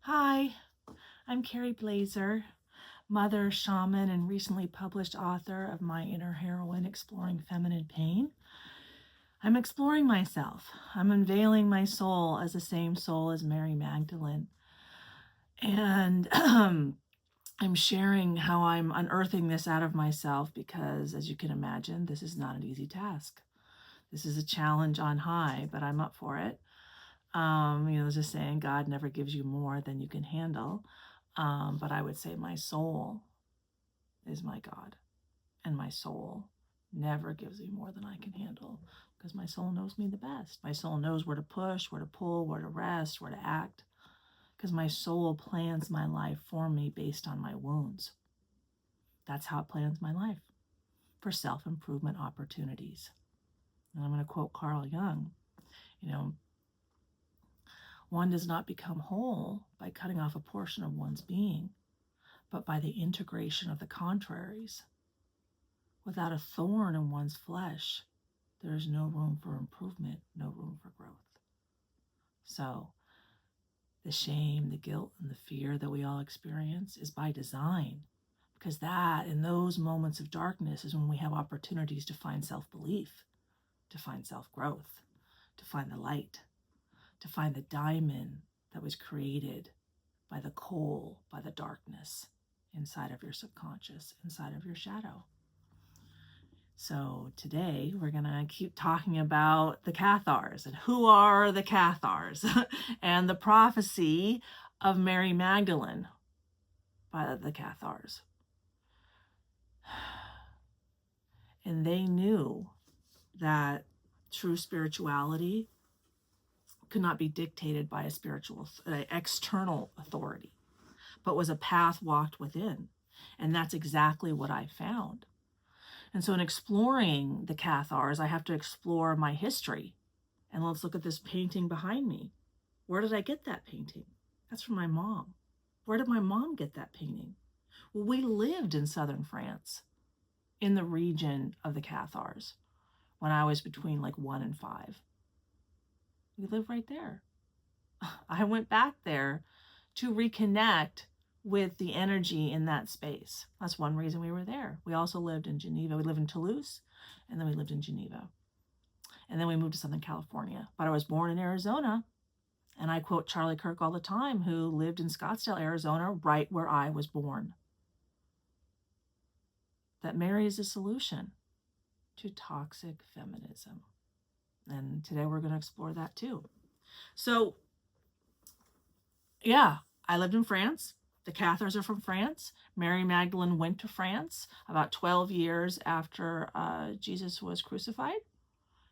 Hi, I'm Carrie Blazer, mother, shaman, and recently published author of My Inner Heroine, Exploring Feminine Pain. I'm exploring myself. I'm unveiling my soul as the same soul as Mary Magdalene. And I'm sharing how I'm unearthing this out of myself because, as you can imagine, this is not an easy task. This is a challenge on high, but I'm up for it. There's a saying, God never gives you more than you can handle. But I would say my soul is my God, and my soul never gives me more than I can handle because my soul knows me the best. My soul knows where to push, where to pull, where to rest, where to act, because my soul plans my life for me based on my wounds. That's how it plans my life for self-improvement opportunities. And I'm going to quote Carl Jung, one does not become whole by cutting off a portion of one's being, but by the integration of the contraries. Without a thorn in one's flesh, there is no room for improvement, no room for growth. So the shame, the guilt, and the fear that we all experience is by design, because that, in those moments of darkness, is when we have opportunities to find self-belief, to find self-growth, to find the light, to find the diamond that was created by the coal, by the darkness inside of your subconscious, inside of your shadow. So today we're going to keep talking about the Cathars and who are the Cathars and the prophecy of Mary Magdalene by the Cathars. And they knew that true spirituality could not be dictated by a external authority, but was a path walked within. And that's exactly what I found. And so in exploring the Cathars, I have to explore my history. And let's look at this painting behind me. Where did I get that painting? That's from my mom. Where did my mom get that painting? Well, we lived in southern France, in the region of the Cathars, when I was between like 1 and 5. We lived right there. I went back there to reconnect with the energy in that space. That's one reason we were there. We also lived in Geneva. We lived in Toulouse, and then we lived in Geneva. And then we moved to Southern California. But I was born in Arizona, and I quote Charlie Kirk all the time, who lived in Scottsdale, Arizona, right where I was born. That Mary is a solution to toxic feminism. And today we're going to explore that too. So, yeah, I lived in France. The Cathars are from France. Mary Magdalene went to France about 12 years after Jesus was crucified,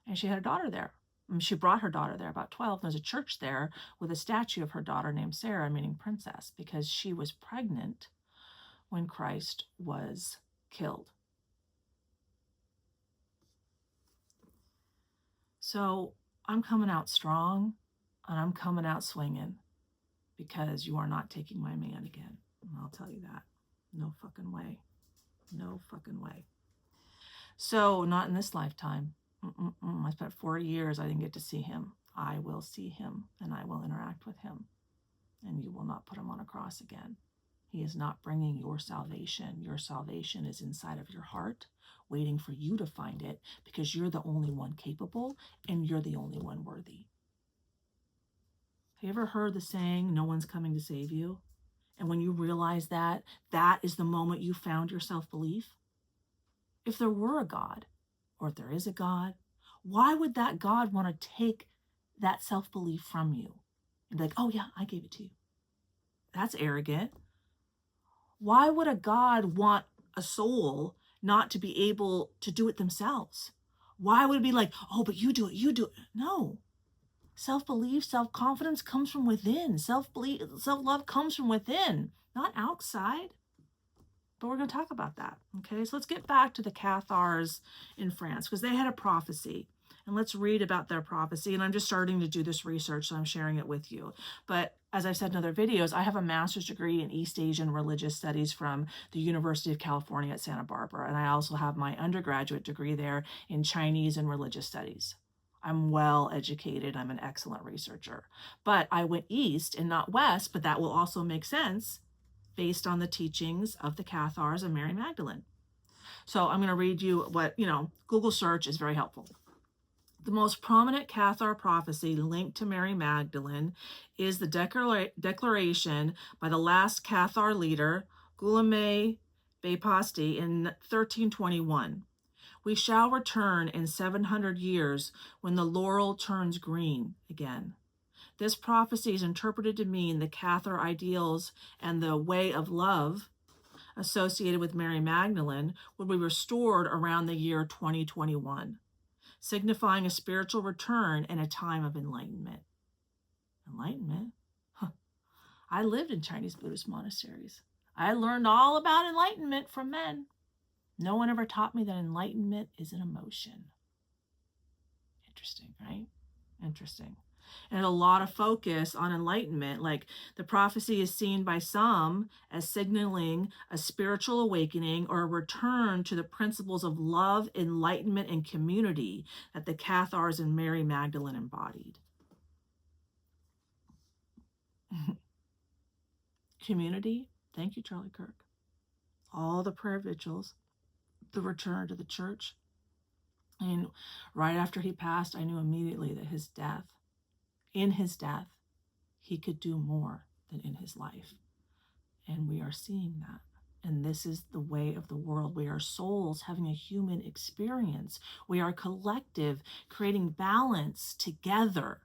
and she had a daughter there. She brought her daughter there about 12. There's a church there with a statue of her daughter named Sarah, meaning princess, because she was pregnant when Christ was killed. So I'm coming out strong, and I'm coming out swinging, because you are not taking my man again. I'll tell you that. No fucking way. No fucking way. So not in this lifetime. I spent 40 years. I didn't get to see him. I will see him, and I will interact with him. And you will not put him on a cross again. He is not bringing your salvation. Your salvation is inside of your heart, waiting for you to find it, because you're the only one capable, and you're the only one worthy. Have you ever heard the saying, no one's coming to save you? And when you realize that, that is the moment you found your self-belief. If there were a God, or if there is a God, why would that God want to take that self-belief from you? And be like, oh yeah, I gave it to you. That's arrogant. Why would a God want a soul not to be able to do it themselves? Why would it be like, oh, but you do it, you do it? No. Self-belief, self-confidence comes from within. Self-belief, self-love comes from within, not outside. But we're going to talk about that, okay? So let's get back to the Cathars in France, because they had a prophecy. And let's read about their prophecy. And I'm just starting to do this research, so I'm sharing it with you. But as I've said in other videos, I have a master's degree in East Asian religious studies from the University of California at Santa Barbara. And I also have my undergraduate degree there in Chinese and religious studies. I'm well educated. I'm an excellent researcher. But I went east and not west, but that will also make sense based on the teachings of the Cathars and Mary Magdalene. So I'm going to read you what, Google search is very helpful. The most prominent Cathar prophecy linked to Mary Magdalene is the declaration by the last Cathar leader, Guillaume Baptiste, in 1321. We shall return in 700 years when the laurel turns green again. This prophecy is interpreted to mean the Cathar ideals and the way of love associated with Mary Magdalene would be restored around the year 2021, signifying a spiritual return and a time of enlightenment. Enlightenment? Huh. I lived in Chinese Buddhist monasteries. I learned all about enlightenment from men. No one ever taught me that enlightenment is an emotion. Interesting, right? Interesting. And a lot of focus on enlightenment. Like the prophecy is seen by some as signaling a spiritual awakening or a return to the principles of love, enlightenment, and community that the Cathars and Mary Magdalene embodied. Community. Thank you, Charlie Kirk. All the prayer vigils, the return to the church. And right after he passed, I knew immediately that in his death, he could do more than in his life. And we are seeing that. And this is the way of the world. We are souls having a human experience. We are collective, creating balance together.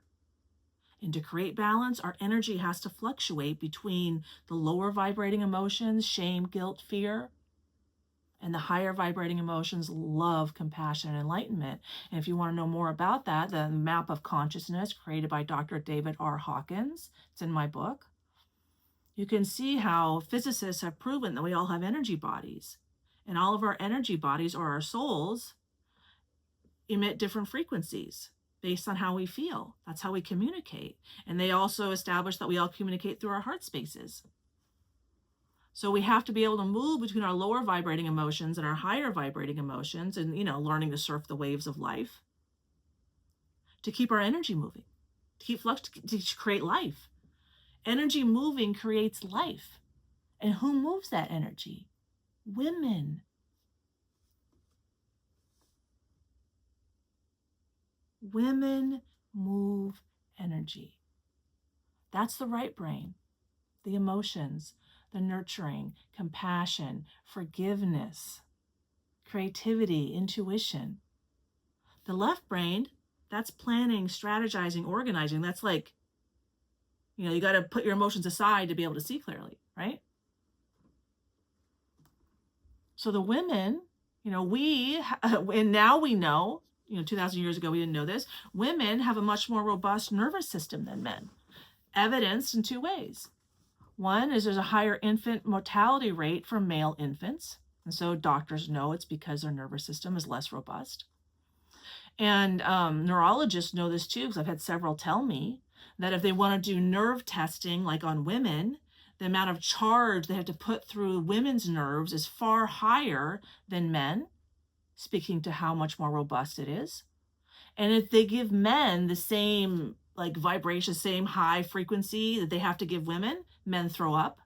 And to create balance, our energy has to fluctuate between the lower vibrating emotions, shame, guilt, fear, and the higher vibrating emotions, love, compassion, and enlightenment. And if you want to know more about that, the map of consciousness created by Dr. David R. Hawkins, it's in my book. You can see how physicists have proven that we all have energy bodies. And all of our energy bodies, or our souls, emit different frequencies based on how we feel. That's how we communicate. And they also establish that we all communicate through our heart spaces. So we have to be able to move between our lower vibrating emotions and our higher vibrating emotions and, learning to surf the waves of life to keep our energy moving, to create life. Energy moving creates life. And who moves that energy? Women. Women move energy. That's the right brain, the emotions, the nurturing, compassion, forgiveness, creativity, intuition. The left brain, that's planning, strategizing, organizing. That's like, you got to put your emotions aside to be able to see clearly, right? So the women, and now we know, 2,000 years ago, we didn't know this, women have a much more robust nervous system than men, evidenced in two ways. One is there's a higher infant mortality rate for male infants. And so doctors know it's because their nervous system is less robust. And neurologists know this too, because I've had several tell me that if they want to do nerve testing, like on women, the amount of charge they have to put through women's nerves is far higher than men, speaking to how much more robust it is. And if they give men the same vibration, same high frequency that they have to give women, men throw up.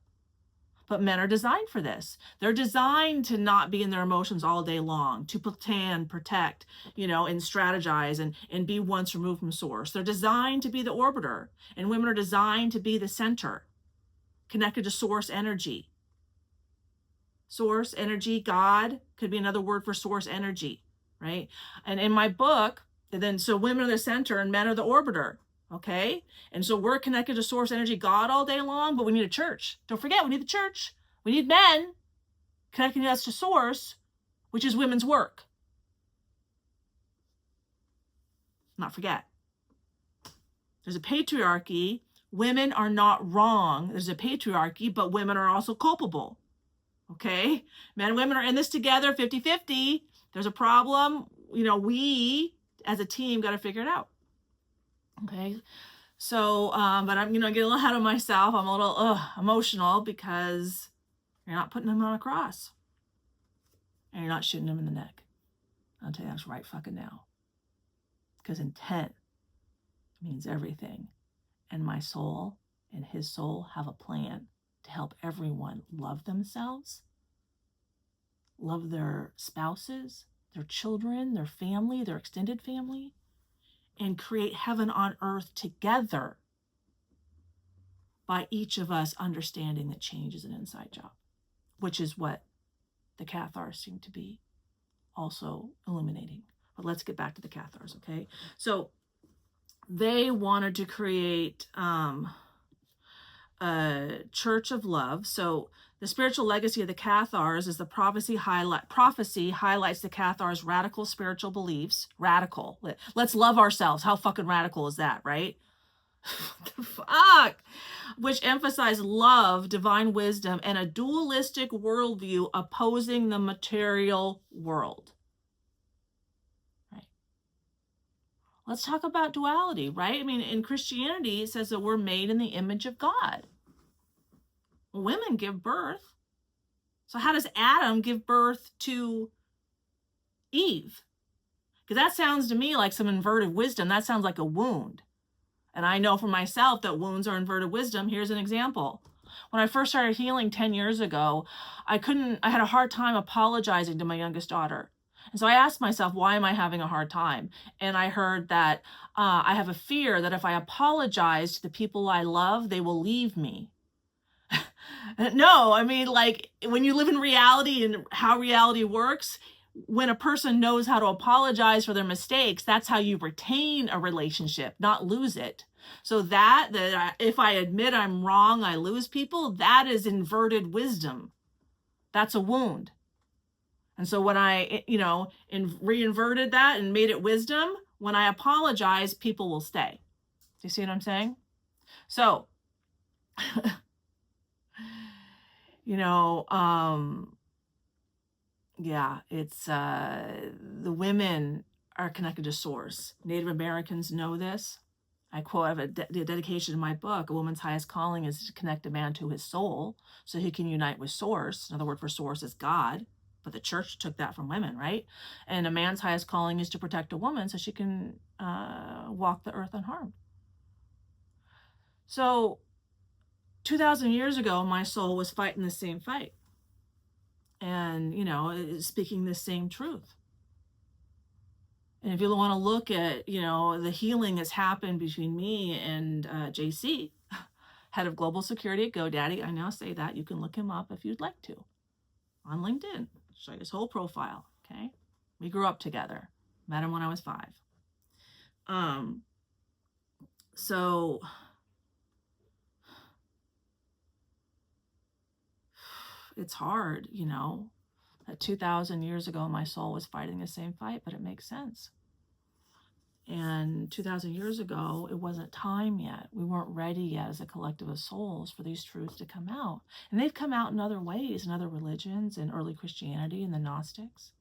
But men are designed for this. They're designed to not be in their emotions all day long, to pretend, protect, and strategize and be once removed from source. They're designed to be the orbiter, and women are designed to be the center, connected to source energy. Source energy, God could be another word for source energy, right? And in my book, so women are the center and men are the orbiter. Okay? And so we're connected to source energy, God, all day long, but we need a church. Don't forget, we need the church. We need men connecting us to source, which is women's work. Not forget. There's a patriarchy. Women are not wrong. There's a patriarchy, but women are also culpable. Okay? Men and women are in this together, 50-50. There's a problem. We as a team got to figure it out. Okay, so, but I'm, get a little ahead of myself. I'm a little emotional because you're not putting them on a cross. And you're not shooting them in the neck. I'll tell you that's right fucking now. because intent means everything. And my soul and his soul have a plan to help everyone love themselves, love their spouses, their children, their family, their extended family, and create heaven on earth together by each of us understanding that change is an inside job, which is what the Cathars seem to be also illuminating. But let's get back to the Cathars, okay? So they wanted to create a church of love. So the spiritual legacy of the Cathars is the prophecy highlights the Cathars' radical spiritual beliefs. Radical. Let's love ourselves. How fucking radical is that, right? What the fuck? Which emphasize love, divine wisdom, and a dualistic worldview opposing the material world. Right. Let's talk about duality, right? I mean, in Christianity, it says that we're made in the image of God. Women give birth. So how does Adam give birth to Eve? Because that sounds to me like some inverted wisdom. That sounds like a wound. And I know for myself that wounds are inverted wisdom. Here's an example. When I first started healing 10 years ago, I had a hard time apologizing to my youngest daughter. And so I asked myself, why am I having a hard time? And I heard that I have a fear that if I apologize to the people I love, they will leave me. No, I mean, like when you live in reality and how reality works, when a person knows how to apologize for their mistakes, that's how you retain a relationship, not lose it. So that if I admit I'm wrong, I lose people, that is inverted wisdom. That's a wound. And so when I, reinverted that and made it wisdom, when I apologize, people will stay. Do you see what I'm saying? So, yeah, it's the women are connected to source. Native Americans know this. I quote, I have a dedication in my book, a woman's highest calling is to connect a man to his soul so he can unite with source. Another word for source is God, but the church took that from women, right? And a man's highest calling is to protect a woman so she can walk the earth unharmed. So 2,000 years ago, my soul was fighting the same fight. And, speaking the same truth. And if you want to look at, the healing that's happened between me and JC, head of global security at GoDaddy, I now say that. You can look him up if you'd like to on LinkedIn. Show you his whole profile, okay? We grew up together. Met him when I was 5. So it's hard, that 2,000 years ago, my soul was fighting the same fight, but it makes sense. And 2,000 years ago, it wasn't time yet. We weren't ready yet as a collective of souls for these truths to come out. And they've come out in other ways, in other religions, in early Christianity, in the Gnostics.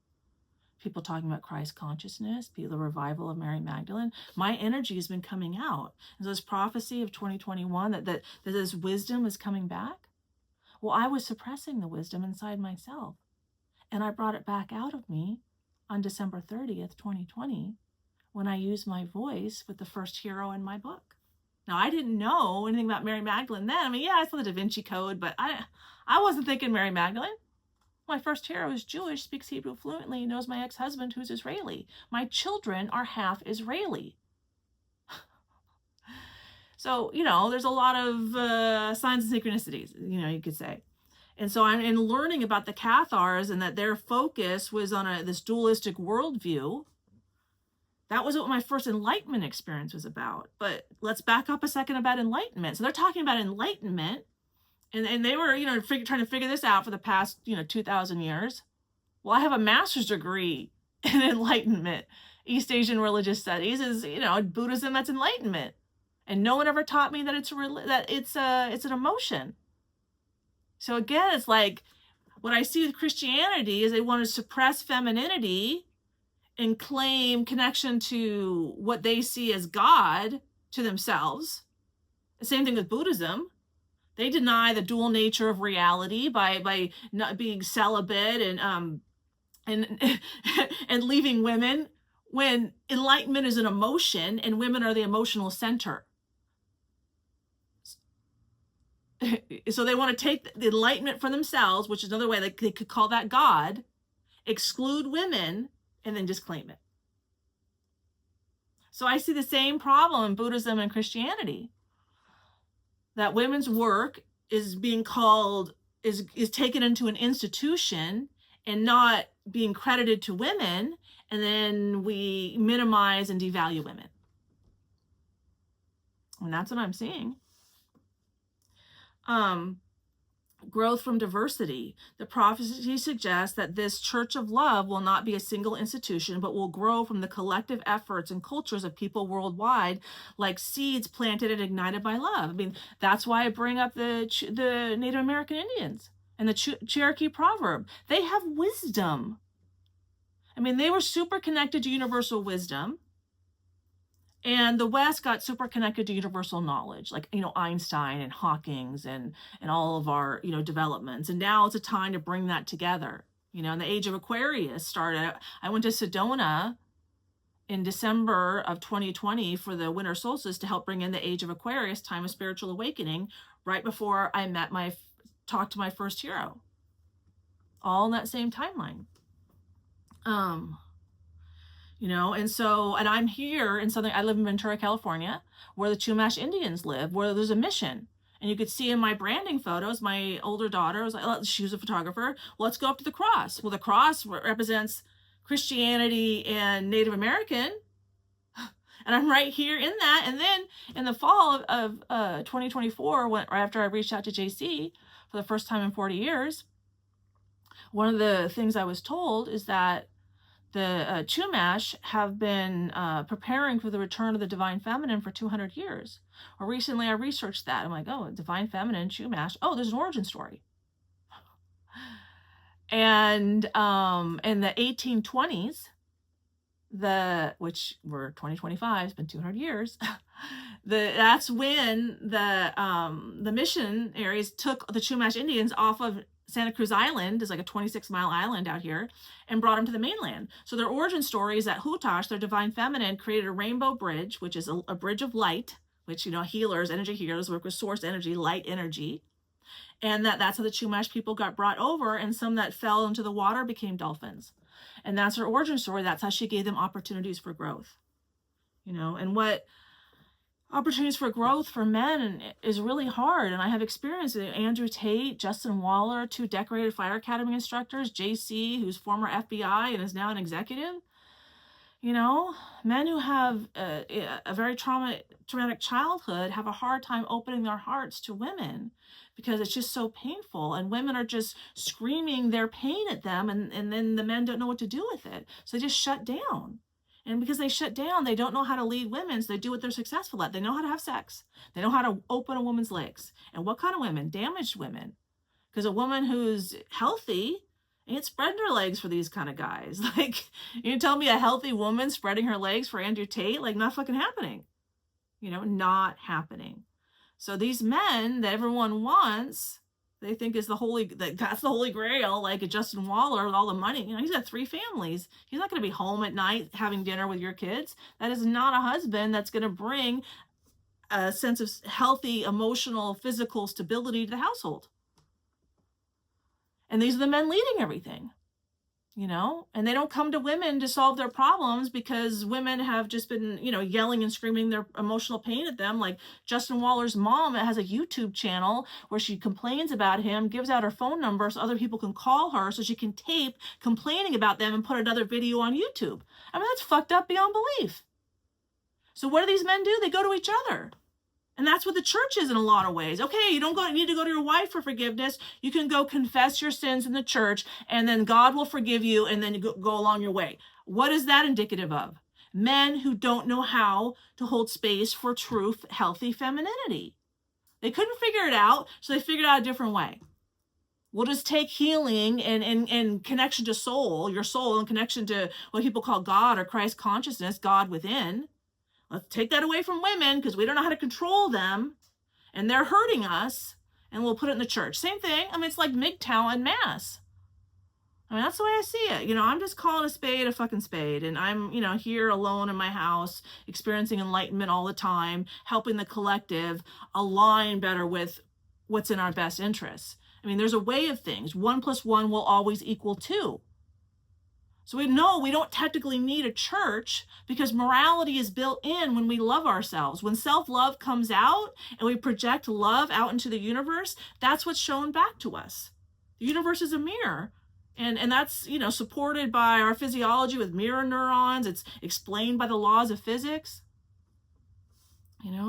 People talking about Christ consciousness, the revival of Mary Magdalene. My energy has been coming out. And so this prophecy of 2021, that this wisdom is coming back. Well, I was suppressing the wisdom inside myself. And I brought it back out of me on December 30th, 2020, when I used my voice with the first hero in my book. Now, I didn't know anything about Mary Magdalene then. I mean, yeah, I saw the Da Vinci Code, but I wasn't thinking Mary Magdalene. My first hero is Jewish, speaks Hebrew fluently, knows my ex-husband who's Israeli. My children are half Israeli. So, there's a lot of signs and synchronicities, you could say. And so I'm in learning about the Cathars and that their focus was on this dualistic worldview. That was what my first enlightenment experience was about. But let's back up a second about enlightenment. So they're talking about enlightenment, and they were, trying to figure this out for the past, 2,000 years. Well, I have a master's degree in enlightenment. East Asian religious studies is, Buddhism, that's enlightenment. And no one ever taught me that it's an emotion. So again, it's like what I see with Christianity is they want to suppress femininity and claim connection to what they see as God to themselves. The same thing with Buddhism. They deny the dual nature of reality by not being celibate and leaving women when enlightenment is an emotion and women are the emotional center. So they want to take the enlightenment for themselves, which is another way they could call that God, exclude women, and then just claim it. So I see the same problem in Buddhism and Christianity, that women's work is being called, is taken into an institution and not being credited to women, and then we minimize and devalue women. And that's what I'm seeing. Growth from diversity. The prophecy suggests that this church of love will not be a single institution, but will grow from the collective efforts and cultures of people worldwide, like seeds planted and ignited by love. I mean, that's why I bring up the Native American Indians and the Cherokee proverb. They have wisdom. I mean, they were super connected to universal wisdom. And the West got super connected to universal knowledge, like, Einstein and Hawking's and all of our, developments. And now it's a time to bring that together. And the age of Aquarius started. I went to Sedona in December of 2020 for the winter solstice to help bring in the age of Aquarius, time of spiritual awakening, right before I talked to my first hero. All in that same timeline. And I'm here in I live in Ventura, California, where the Chumash Indians live, where there's a mission. And you could see in my branding photos, my older daughter was like, she was a photographer. Well, let's go up to the cross. Well, the cross represents Christianity and Native American. And I'm right here in that. And then in the fall of 2024, right after I reached out to JC for the first time in 40 years, one of the things I was told is that the Chumash have been preparing for the return of the divine feminine for 200 years. Well, recently I researched that. I'm like, oh, divine feminine, Chumash. Oh, there's an origin story. And in the 1820s, which were 2025, it's been 200 years. That's when the missionaries took the Chumash Indians off of Santa Cruz Island, is like a 26-mile island out here, and brought them to the mainland. So their origin story is that Hutash, their divine feminine, created a rainbow bridge, which is a bridge of light, which, healers, energy healers work with source energy, light energy. And that's how the Chumash people got brought over, and some that fell into the water became dolphins. And that's her origin story. That's how she gave them opportunities for growth. And what opportunities for growth for men is really hard. And I have experience with Andrew Tate, Justin Waller, 2 decorated fire academy instructors, JC, who's former FBI and is now an executive. Men who have a very traumatic childhood have a hard time opening their hearts to women because it's just so painful. And women are just screaming their pain at them, and then the men don't know what to do with it. So they just shut down. And because they shut down, they don't know how to lead women, so they do what they're successful at. They know how to have sex. They know how to open a woman's legs. And what kind of women? Damaged women. Because a woman who's healthy ain't spreading her legs for these kind of guys. Like, you tell me a healthy woman spreading her legs for Andrew Tate? Like, not fucking happening. Not happening. So these men that everyone wants, they think that's the holy grail, like a Justin Waller with all the money. He's got 3 families. He's not going to be home at night having dinner with your kids. That is not a husband that's going to bring a sense of healthy, emotional, physical stability to the household. And these are the men leading everything, and they don't come to women to solve their problems because women have just been, yelling and screaming their emotional pain at them. Like Justin Waller's mom has a YouTube channel where she complains about him, gives out her phone number so other people can call her so she can tape complaining about them and put another video on YouTube. I mean, that's fucked up beyond belief. So what do these men do? They go to each other. And that's what the church is in a lot of ways. Okay, you don't need to go to your wife for forgiveness. You can go confess your sins in the church, and then God will forgive you, and then you go along your way. What is that indicative of? Men who don't know how to hold space for true, healthy femininity. They couldn't figure it out, so they figured out a different way. We'll just take healing and connection to soul, your soul, and connection to what people call God or Christ consciousness, God within. Let's take that away from women because we don't know how to control them and they're hurting us, and we'll put it in the church. Same thing. I mean, it's like MGTOW and Mass. I mean, that's the way I see it. I'm just calling a fucking spade. And I'm, here alone in my house, experiencing enlightenment all the time, helping the collective align better with what's in our best interests. I mean, there's a way of things. 1 + 1 will always equal 2. So we know we don't technically need a church because morality is built in when we love ourselves. When self-love comes out and we project love out into the universe, that's what's shown back to us. The universe is a mirror. And that's, supported by our physiology with mirror neurons. It's explained by the laws of physics.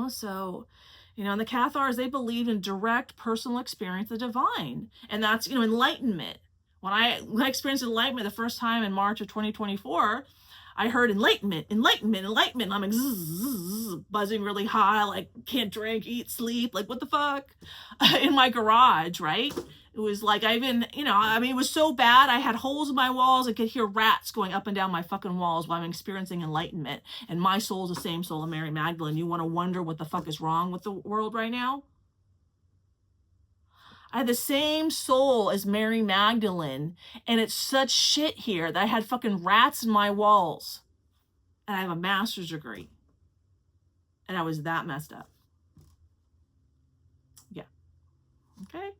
So, and the Cathars, they believe in direct personal experience of the divine. And that's, enlightenment. When I experienced enlightenment the first time in March of 2024, I heard enlightenment. I'm like buzzing really high, like can't drink, eat, sleep, like what the fuck? In my garage, right? It was like it was so bad. I had holes in my walls. I could hear rats going up and down my fucking walls while I'm experiencing enlightenment. And my soul's the same soul of Mary Magdalene. You want to wonder what the fuck is wrong with the world right now? I had the same soul as Mary Magdalene, and it's such shit here that I had fucking rats in my walls. And I have a master's degree. And I was that messed up. Yeah. Okay.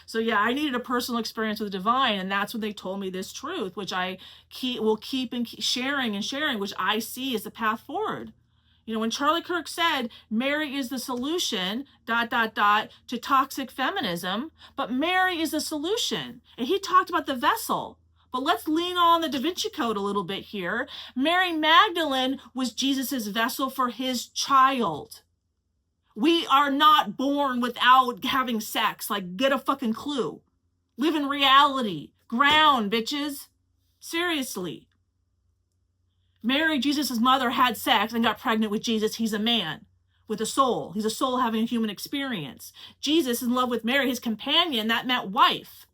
So yeah, I needed a personal experience with the divine, and that's when they told me this truth, which I will keep sharing, which I see as the path forward. When Charlie Kirk said Mary is the solution, ... to toxic feminism, but Mary is the solution. And he talked about the vessel. But let's lean on the Da Vinci Code a little bit here. Mary Magdalene was Jesus's vessel for his child. We are not born without having sex. Like, get a fucking clue. Live in reality. Ground, bitches. Seriously. Mary, Jesus' mother, had sex and got pregnant with Jesus. He's a man with a soul. He's a soul having a human experience. Jesus, in love with Mary, his companion, that meant wife.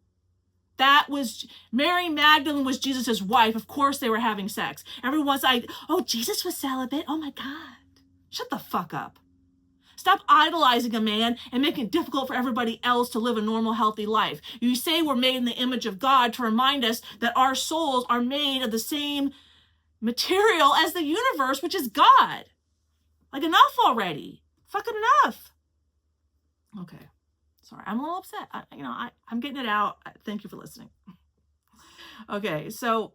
That was, Mary Magdalene was Jesus' wife. Of course they were having sex. Everyone's like, oh, Jesus was celibate. Oh my God. Shut the fuck up. Stop idolizing a man and making it difficult for everybody else to live a normal, healthy life. You say we're made in the image of God to remind us that our souls are made of the same material as the universe, which is God. Like, enough already. Fucking enough. Okay. Sorry, I'm a little upset. I'm getting it out. Thank you for listening. Okay, so,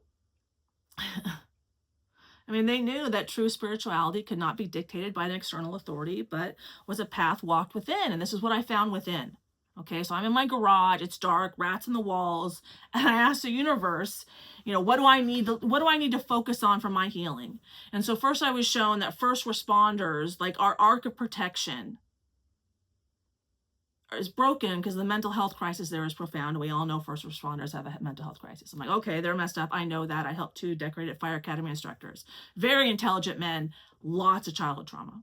they knew that true spirituality could not be dictated by an external authority, but was a path walked within. And this is what I found within. Okay, so I'm in my garage, it's dark, rats in the walls, and I asked the universe, what do I need to focus on for my healing? And so first I was shown that first responders, like our arc of protection, is broken because the mental health crisis there is profound. We all know first responders have a mental health crisis. I'm like, okay, they're messed up. I know that. I helped 2 decorated fire academy instructors. Very intelligent men, lots of childhood trauma.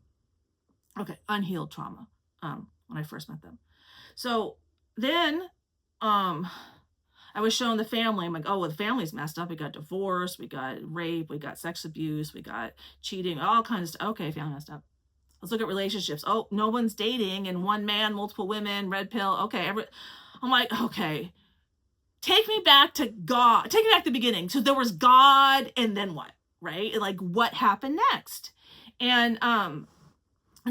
Okay, unhealed trauma when I first met them. So then I was shown the family. I'm like, oh, well, the family's messed up. We got divorce, we got rape, we got sex abuse, we got cheating, all kinds of stuff. Okay, family messed up. Let's look at relationships. Oh, no one's dating, and one man, multiple women, red pill. Okay, I'm like, okay, take me back to God. Take me back to the beginning. So there was God, and then what, right? Like, what happened next? And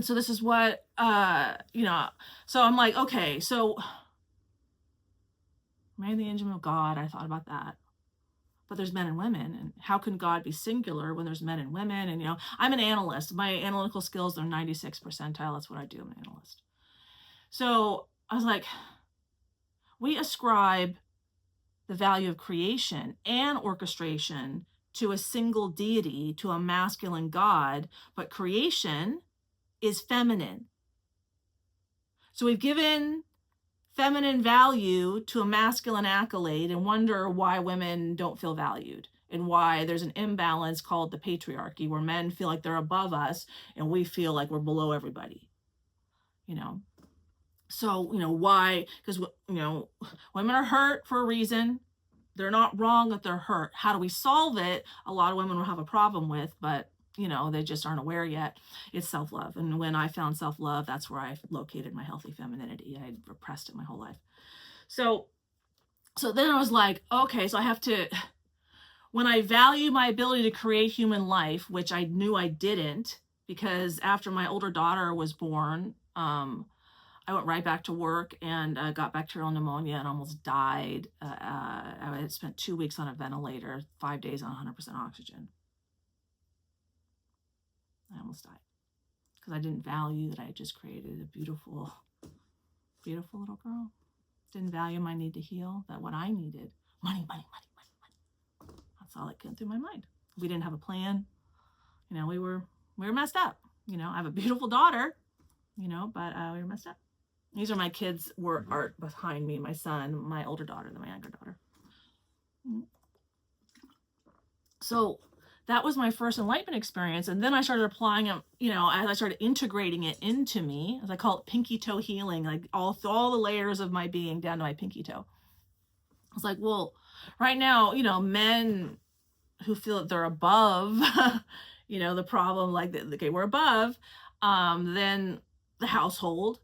so this is what, so I'm like, okay, so made the image of God. I thought about that. But there's men and women, and how can God be singular when there's men and women? And, I'm an analyst. My analytical skills are 96 percentile. That's what I do. I'm an analyst. So I was like, we ascribe the value of creation and orchestration to a single deity, to a masculine God, but creation is feminine. So we've given feminine value to a masculine accolade and wonder why women don't feel valued and why there's an imbalance called the patriarchy, where men feel like they're above us and we feel like we're below everybody. So, why? Because, women are hurt for a reason. They're not wrong that they're hurt. How do we solve it? A lot of women will have a problem with, but they just aren't aware yet. It's self-love. And when I found self-love, that's where I located my healthy femininity. I had repressed it my whole life. So So then I was like, okay, so I have to, when I value my ability to create human life, which I knew I didn't, because after my older daughter was born, I went right back to work and got bacterial pneumonia and almost died. I had spent 2 weeks on a ventilator, 5 days on 100% oxygen. I almost died because I didn't value that I had just created a beautiful, beautiful little girl. Didn't value my need to heal, that what I needed, money, money, money, money, money. That's all that came through my mind. We didn't have a plan. You know, we were messed up. You know, I have a beautiful daughter, you know, but we were messed up. These are my kids' work art behind me, my son, my older daughter, and my younger daughter. So that was my first enlightenment experience. And then I started applying it, you know, as I started integrating it into me, as I call it pinky toe healing, like all the layers of my being down to my pinky toe. I was like, well, right now, you know, men who feel that they're above, you know, the problem, like, okay, we're above, then the household,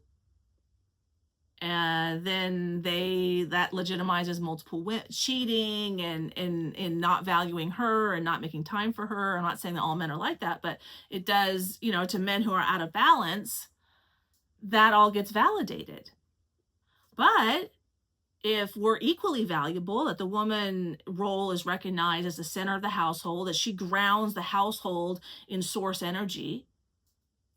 and then that legitimizes multiple cheating and not valuing her and not making time for her. I'm not saying that all men are like that, but it does, you know, to men who are out of balance, that all gets validated. But if we're equally valuable, that the woman role is recognized as the center of the household, that she grounds the household in source energy,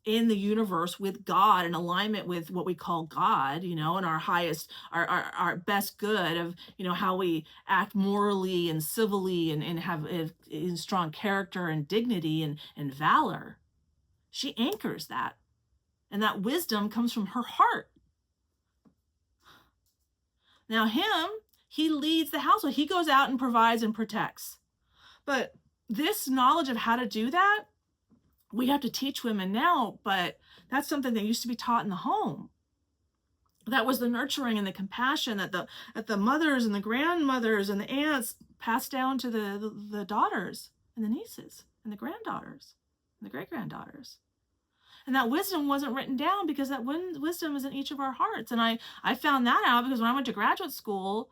in the universe with God, in alignment with what we call God, you know, and our highest, our best good of, you know, how we act morally and civilly and have in strong character and dignity and valor. She anchors that. And that wisdom comes from her heart. Now he leads the household. He goes out and provides and protects. But this knowledge of how to do that, we have to teach women now, but that's something that used to be taught in the home. That was the nurturing and the compassion that the mothers and the grandmothers and the aunts passed down to the daughters and the nieces and the granddaughters and the great-granddaughters. And that wisdom wasn't written down because that wisdom is in each of our hearts. And I found that out because when I went to graduate school,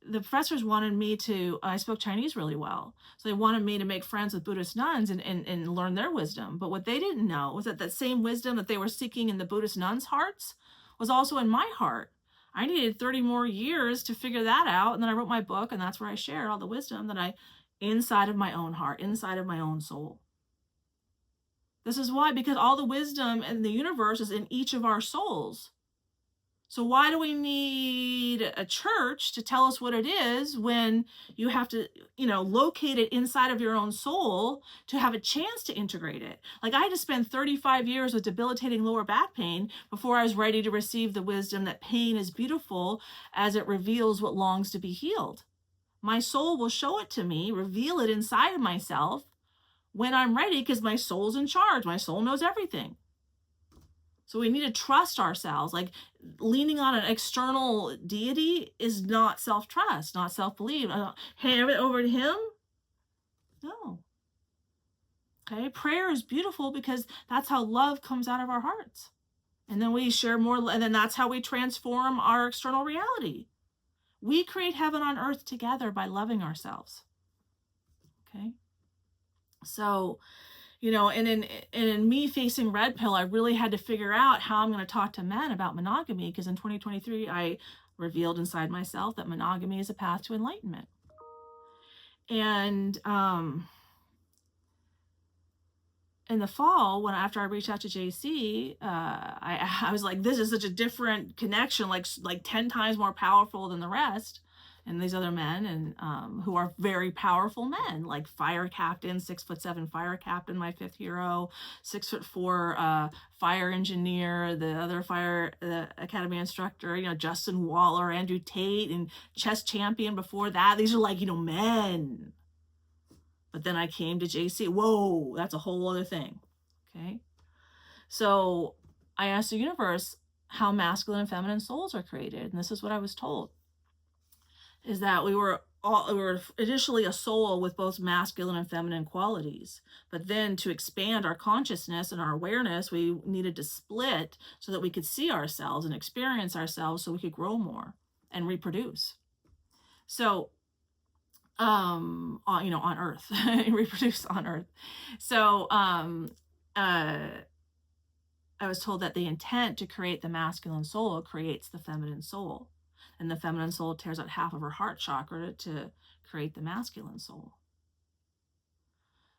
the professors wanted me to, I spoke Chinese really well. So they wanted me to make friends with Buddhist nuns and learn their wisdom. But what they didn't know was that same wisdom that they were seeking in the Buddhist nuns' hearts was also in my heart. I needed 30 more years to figure that out. And then I wrote my book, and that's where I share all the wisdom that inside of my own heart, inside of my own soul. This is why, because all the wisdom in the universe is in each of our souls. So why do we need a church to tell us what it is when you have to, you know, locate it inside of your own soul to have a chance to integrate it? Like, I had to spend 35 years with debilitating lower back pain before I was ready to receive the wisdom that pain is beautiful as it reveals what longs to be healed. My soul will show it to me, reveal it inside of myself when I'm ready, because my soul's in charge. My soul knows everything. So we need to trust ourselves. Like, leaning on an external deity is not self-trust, not self-belief. Hand it over to him? No. Okay, prayer is beautiful because that's how love comes out of our hearts. And then we share more, and then that's how we transform our external reality. We create heaven on earth together by loving ourselves. Okay? So, you know, and in me facing red pill, I really had to figure out how I'm going to talk to men about monogamy, because in 2023, I revealed inside myself that monogamy is a path to enlightenment. And in the fall, after I reached out to JC, I was like, this is such a different connection, like 10 times more powerful than the rest. And these other men, and who are very powerful men, like fire captain, 6'7" fire captain, my fifth hero, 6'4" fire engineer, the other the academy instructor, you know, Justin Waller, Andrew Tate, and chess champion before that. These are like, you know, men. But then I came to JC. Whoa, that's a whole other thing. Okay. So I asked the universe how masculine and feminine souls are created. And this is what I was told, is that we were initially a soul with both masculine and feminine qualities. But then to expand our consciousness and our awareness, we needed to split so that we could see ourselves and experience ourselves so we could grow more. and reproduce. So, on Earth, reproduce on Earth. So, I was told that the intent to create the masculine soul creates the feminine soul. And the feminine soul tears out half of her heart chakra to create the masculine soul.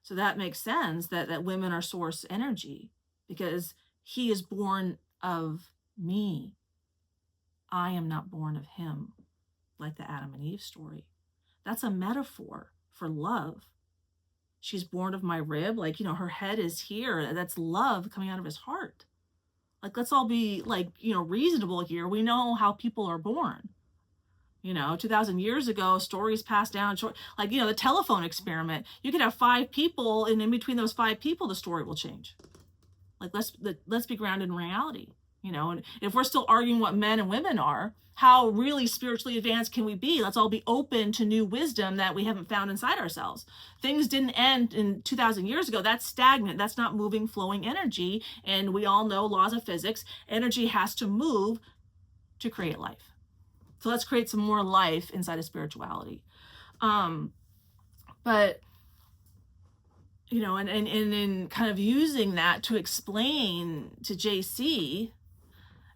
So that makes sense that women are source energy, because he is born of me. I am not born of him, like the Adam and Eve story. That's a metaphor for love. She's born of my rib, like, her head is here. That's love coming out of his heart. Like, let's all be like, reasonable here. We know how people are born. 2,000 years ago, stories passed down, like, the telephone experiment. You could have 5 people, and in between those 5 people, the story will change. Like, let's be grounded in reality. And if we're still arguing what men and women are, how really spiritually advanced can we be? Let's all be open to new wisdom that we haven't found inside ourselves. Things didn't end in 2,000 years ago. That's stagnant. That's not moving, flowing energy. And we all know laws of physics. Energy has to move to create life. So let's create some more life inside of spirituality. But and in kind of using that to explain to JC,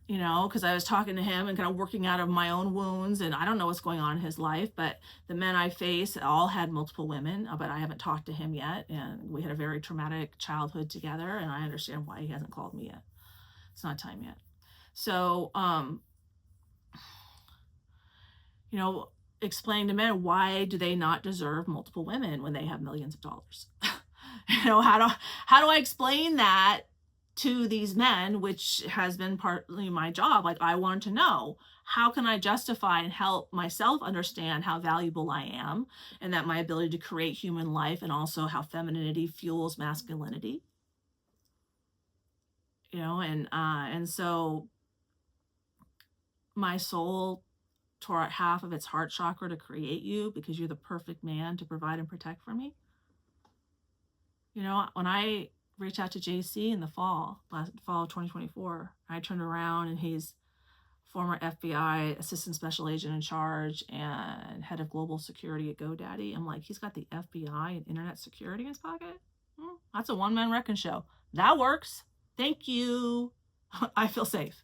because I was talking to him and kind of working out of my own wounds, and I don't know what's going on in his life, but the men I face all had multiple women, but I haven't talked to him yet, and we had a very traumatic childhood together, and I understand why he hasn't called me yet. It's not time yet. So, explain to men, why do they not deserve multiple women when they have millions of dollars? How do I explain that to these men, which has been partly my job? Like, I want to know, how can I justify and help myself understand how valuable I am, and that my ability to create human life, and also how femininity fuels masculinity. And so my soul tore out half of its heart chakra to create you, because you're the perfect man to provide and protect for me. When I reached out to JC in the fall of 2024, I turned around and he's former FBI assistant special agent in charge and head of global security at GoDaddy. I'm like, he's got the FBI and internet security in his pocket? That's a one-man wrecking show. That works. Thank you. I feel safe.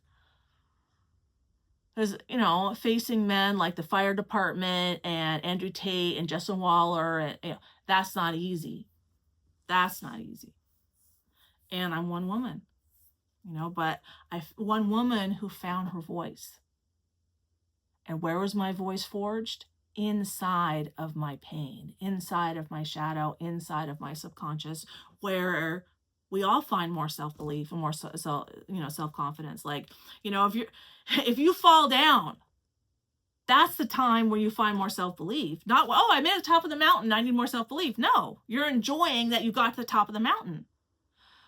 Because, facing men like the fire department and Andrew Tate and Justin Waller, and that's not easy. That's not easy. And I'm one woman, but one woman who found her voice. And where was my voice forged? Inside of my pain, inside of my shadow, inside of my subconscious, where we all find more self-belief and more self-confidence. Like, if you fall down, that's the time where you find more self-belief. Not, oh, I'm at the top of the mountain, I need more self-belief. No, you're enjoying that you got to the top of the mountain.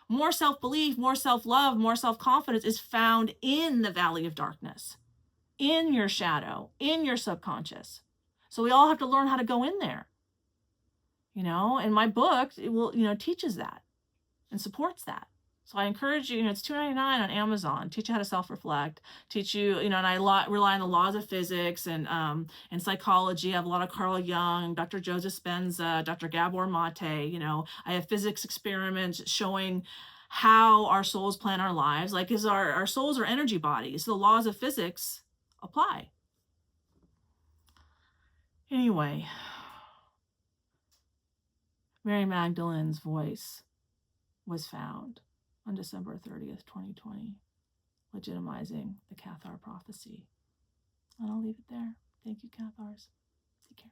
More self-belief, more self-love, more self-confidence is found in the valley of darkness, in your shadow, in your subconscious. So we all have to learn how to go in there. And my book, it will, teaches that and supports that. So I encourage you, it's $2.99 on Amazon, teach you how to self-reflect, teach you, and I rely on the laws of physics and psychology. I have a lot of Carl Jung, Dr. Joseph Spenza, Dr. Gabor Mate. I have physics experiments showing how our souls plan our lives. Like, is our souls are energy bodies. So the laws of physics apply. Anyway, Mary Magdalene's voice was found on December 30th, 2020, legitimizing the Cathar prophecy. And I'll leave it there. Thank you, Cathars. Take care.